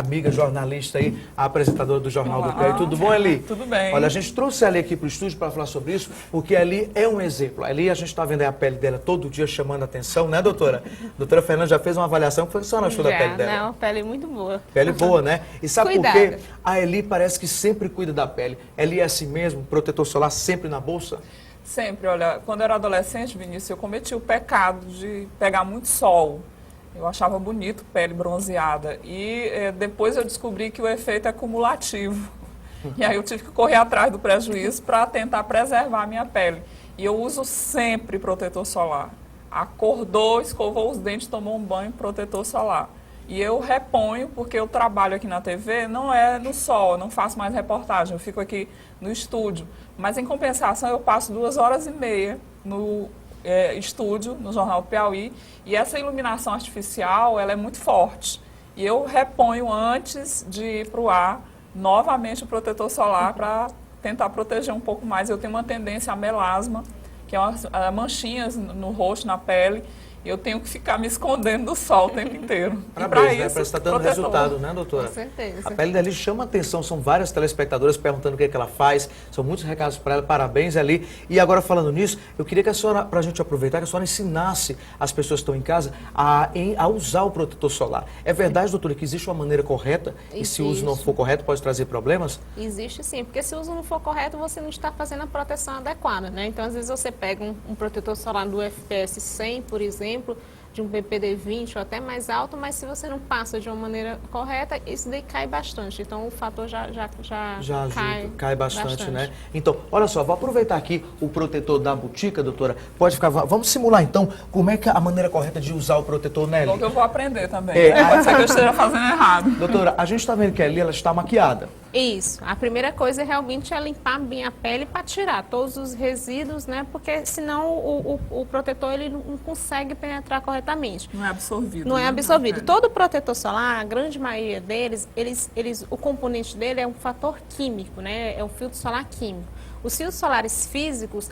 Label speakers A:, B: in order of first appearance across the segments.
A: amiga jornalista aí, a apresentadora do Jornal do Piauí. Tudo bom,
B: Olá,
A: Eli?
B: tudo bem.
A: Olha, a gente trouxe a Eli aqui para o estúdio para falar sobre isso, porque a Eli é um exemplo. A Eli, a gente está vendo aí a pele dela todo dia chamando a atenção, né, doutora? A doutora Fernanda já fez uma avaliação. O que a senhora achou da pele dela?
C: Não, pele muito boa.
A: Pele boa, né? E sabe por
C: Cuidada.
A: quê? A Eli parece que sempre cuida da pele. Eli é assim mesmo, protetor solar sempre na bolsa?
B: Sempre, olha, quando eu era adolescente, Vinícius, eu cometi o pecado de pegar muito sol. Eu achava bonito pele bronzeada. E depois eu descobri que o efeito é cumulativo. E aí eu tive que correr atrás do prejuízo para tentar preservar a minha pele. E eu uso sempre protetor solar. Acordou, escovou os dentes, tomou um banho, protetor solar. E eu reponho, porque eu trabalho aqui na TV, não é no sol, eu não faço mais reportagem, eu fico aqui no estúdio. Mas, em compensação, eu passo 2h30 no estúdio, no Jornal do Piauí, e essa iluminação artificial, ela é muito forte. E eu reponho antes de ir para o ar, novamente o protetor solar, para tentar proteger um pouco mais. Eu tenho uma tendência a melasma, que é umas manchinhas no rosto, na pele, e eu tenho que ficar me escondendo do sol o tempo inteiro.
A: Parabéns, né? Parece que está dando
B: protetor.
A: resultado, né, doutora?
C: Com certeza.
A: A pele da Eli chama atenção, são várias telespectadoras perguntando o que é que ela faz, são muitos recados para ela, parabéns, Eli. E agora, falando nisso, eu queria que a senhora, para a gente aproveitar, que a senhora ensinasse as pessoas que estão em casa a usar o protetor solar. É verdade, doutora, que existe uma maneira correta, e se o uso não for correto pode trazer problemas?
C: Existe sim, porque se o uso não for correto, você não está fazendo a proteção adequada, né? Então, às vezes você pega um protetor solar do FPS 100, por exemplo, de um PPD 20 ou até mais alto, mas se você não passa de uma maneira correta, isso daí cai bastante. Então, o fator já
A: ajuda, cai bastante, né? Então, olha só, vou aproveitar aqui o protetor da Botica, doutora. Pode ficar, vamos simular então como é que é a maneira correta de usar o protetor, né, Eli?
B: Logo eu vou aprender também. Pode ser que eu esteja fazendo errado.
A: Doutora, a gente está vendo que a Eli, ela está maquiada.
C: Isso. A primeira coisa é realmente limpar bem a pele para tirar todos os resíduos, né? Porque senão o protetor ele não consegue penetrar corretamente.
B: Não é absorvido.
C: Não é
B: né?
C: absorvido. Todo protetor solar, a grande maioria deles, o componente dele é um fator químico, né? É um filtro solar químico. Os filtros solares físicos,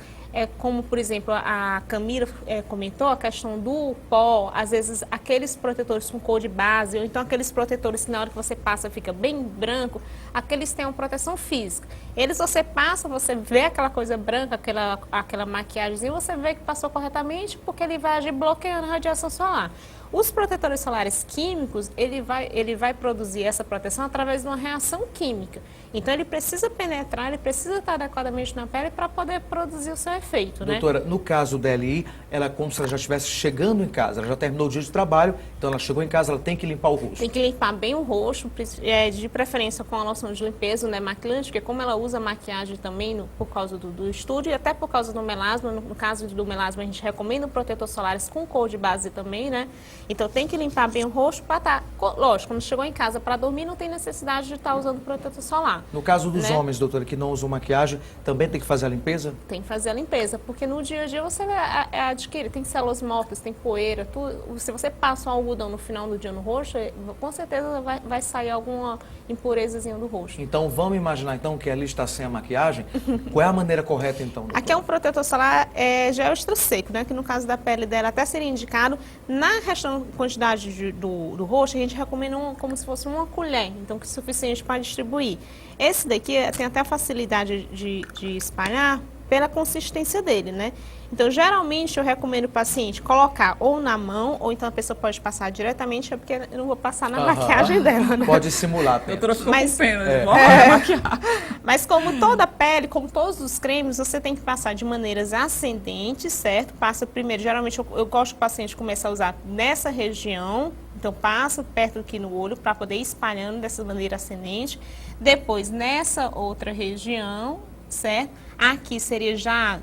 C: como, por exemplo, a Camila comentou, a questão do pó, às vezes aqueles protetores com cor de base, ou então aqueles protetores que na hora que você passa fica bem branco, aqueles têm uma proteção física. Eles você passa, você vê aquela coisa branca, aquela maquiagem, você vê que passou corretamente, porque ele vai agir bloqueando a radiação solar. Os protetores solares químicos, ele vai produzir essa proteção através de uma reação química. Então, ele precisa penetrar, ele precisa estar adequadamente na pele para poder produzir o seu efeito, né?
A: Doutora, no caso da Eli, ela é como se ela já estivesse chegando em casa, ela já terminou o dia de trabalho, então ela chegou em casa, ela tem que limpar o rosto.
C: Tem que limpar bem o rosto, de preferência com a loção de limpeza, né, maquilante, porque como ela usa maquiagem também por causa do estúdio e até por causa do melasma, no caso do melasma a gente recomenda protetor solares com cor de base também, né? Então tem que limpar bem o rosto para estar, lógico, quando chegou em casa para dormir não tem necessidade de estar usando protetor solar.
A: No caso dos
C: né?
A: homens, doutora, que não usam maquiagem, também tem que fazer a limpeza?
C: Tem que fazer a limpeza, porque no dia a dia você vai adquirir, tem células mortas, tem poeira, tudo. Se você passa um algodão no final do dia no rosto, com certeza vai sair alguma impurezazinha do rosto.
A: Então vamos imaginar então que a Eli está sem a maquiagem. Qual é a maneira correta então, doutora?
C: Aqui é um protetor solar gel extra seco, né? Que no caso da pele dela até seria indicado. Na questão quantidade do rosto, a gente recomenda como se fosse uma colher, então que é suficiente para distribuir. Esse daqui tem até a facilidade de espalhar pela consistência dele, né? Então, geralmente, eu recomendo o paciente colocar ou na mão, ou então a pessoa pode passar diretamente, porque eu não vou passar na maquiagem dela, né?
A: Pode simular.
B: A doutora ficou com pena de maquiar.
C: Mas como toda a pele, como todos os cremes, você tem que passar de maneiras ascendentes, certo? Passa primeiro, geralmente eu gosto que o paciente comece a usar nessa região, então passa perto aqui no olho para poder ir espalhando dessa maneira ascendente. Depois nessa outra região, certo? Aqui seria já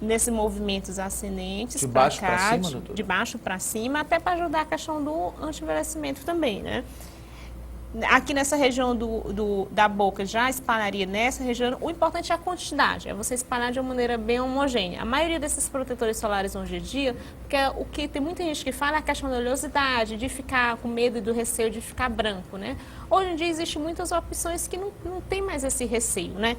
C: nesses movimentos ascendentes,
A: de baixo para cima, doutor?
C: De baixo para cima, até para ajudar a questão do anti-envelhecimento também, né? Aqui nessa região da boca já espalharia nessa região. O importante é a quantidade, é você espalhar de uma maneira bem homogênea. A maioria desses protetores solares hoje em dia, porque o que tem muita gente que fala é a questão da oleosidade, de ficar com medo e do receio de ficar branco, né? Hoje em dia existem muitas opções que não tem mais esse receio, né?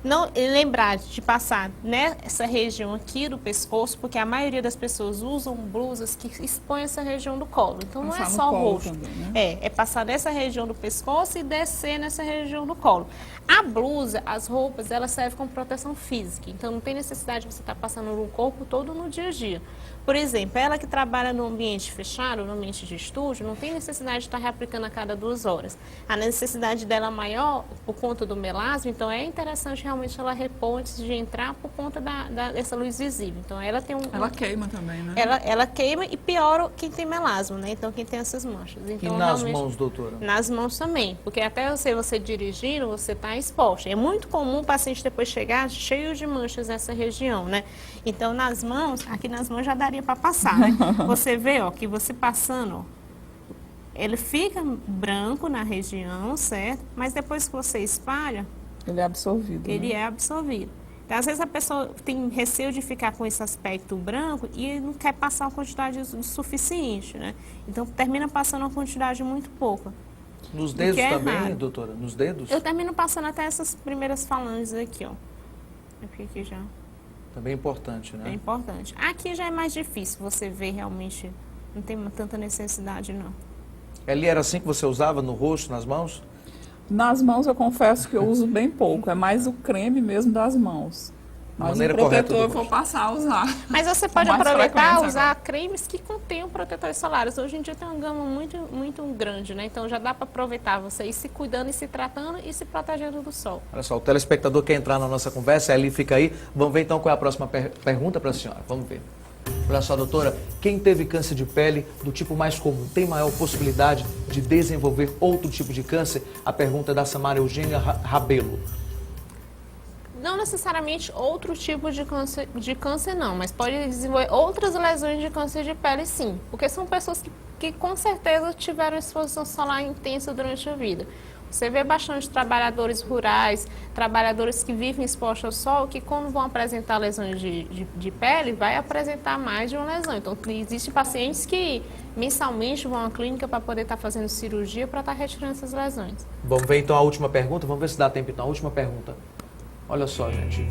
C: Não lembrar de passar nessa região aqui do pescoço, porque a maioria das pessoas usam blusas que expõem essa região do colo. Então não é
B: Passar no
C: só o
B: colo
C: rosto.
B: também, né?
C: É passar nessa região do pescoço e descer nessa região do colo. A blusa, as roupas, elas servem como proteção física. Então não tem necessidade de você estar passando no corpo todo no dia a dia. Por exemplo, ela que trabalha no ambiente fechado, no ambiente de estúdio, não tem necessidade de estar reaplicando a cada 2 horas. A necessidade dela é maior por conta do melasma, então é interessante realmente ela repor antes de entrar por conta dessa luz visível. Então ela tem
B: Ela queima também, né?
C: ela queima e piora quem tem melasma, né? Então quem tem essas manchas. Então,
A: E nas
C: realmente,
A: mãos, doutora?
C: nas mãos também, porque até você dirigindo, você está exposto. É muito comum o paciente depois chegar cheio de manchas nessa região, né? Então nas mãos, aqui nas mãos já daria para passar, né? Você vê, ó, que você passando, ó, ele fica branco na região, certo? Mas depois que você espalha,
B: Ele é absorvido.
C: ele
B: né?
C: é absorvido. Então, às vezes a pessoa tem receio de ficar com esse aspecto branco e não quer passar uma quantidade suficiente, né? Então termina passando uma quantidade muito pouca.
A: Nos dedos
C: que é
A: também,
C: raro.
A: doutora? Nos dedos?
C: Eu termino passando até essas primeiras falanges aqui, ó. Aqui já
A: Também é importante,
C: é
A: né?
C: importante. Aqui já é mais difícil, você ver realmente, não tem tanta necessidade, não.
A: Ali era assim que você usava no rosto, nas mãos?
B: Nas mãos eu confesso que eu uso bem pouco. É mais o creme mesmo das mãos. Mas o
A: maneira correta
B: protetor
A: do
B: eu vou
A: rosto.
B: passar a usar.
C: Mas você
B: Com
C: pode
B: mais
C: aproveitar
B: frequência
C: usar
B: agora.
C: cremes que contenham protetores solares. Hoje em dia tem uma gama muito grande, né? Então já dá para aproveitar você ir se cuidando e se tratando e se protegendo do sol.
A: Olha só, o telespectador quer entrar na nossa conversa, ali fica aí. Vamos ver então qual é a próxima pergunta para a senhora. Vamos ver. Olha só, doutora, quem teve câncer de pele do tipo mais comum tem maior possibilidade de desenvolver outro tipo de câncer? A pergunta é da Samara Eugênia Rabelo.
C: Não necessariamente outro tipo de câncer não, mas pode desenvolver outras lesões de câncer de pele sim, porque são pessoas que com certeza tiveram exposição solar intensa durante a vida. Você vê bastante trabalhadores rurais, trabalhadores que vivem expostos ao sol, que quando vão apresentar lesões de pele, vai apresentar mais de uma lesão. Então, existem pacientes que mensalmente vão à clínica para poder estar fazendo cirurgia para estar retirando essas lesões.
A: Vamos ver então a última pergunta? Vamos ver se dá tempo então. A última pergunta. Olha só, gente.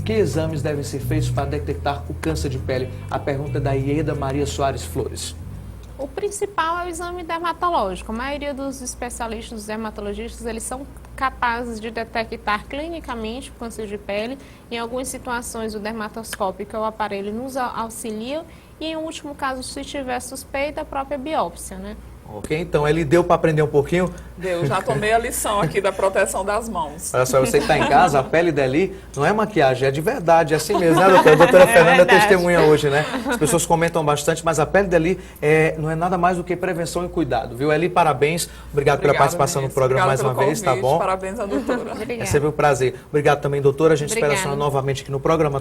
A: Que exames devem ser feitos para detectar o câncer de pele? A pergunta é da Ieda Maria Soares Flores.
C: O principal é o exame dermatológico. A maioria dos especialistas, dos dermatologistas, eles são capazes de detectar clinicamente o câncer de pele. Em algumas situações, o dermatoscópio, que é o aparelho, nos auxilia. E, em último caso, se tiver suspeita, a própria biópsia, né?
A: Ok, então ele deu para aprender um pouquinho.
B: Deu, já tomei a lição aqui da proteção das mãos.
A: Olha só, você que está em casa, a pele dali não é maquiagem, é de verdade, é assim mesmo, né, doutora? A doutora Fernanda é
C: verdade.
A: testemunha hoje, né? As pessoas comentam bastante, mas a pele dali não é nada mais do que prevenção e cuidado, viu? Eli, parabéns, obrigado pela participação no programa mais uma vez, tá bom?
B: Parabéns à doutora.
C: Obrigada.
A: É sempre um prazer. Obrigado também, doutora. A gente espera a
C: Obrigada.
A: senhora novamente aqui no programa.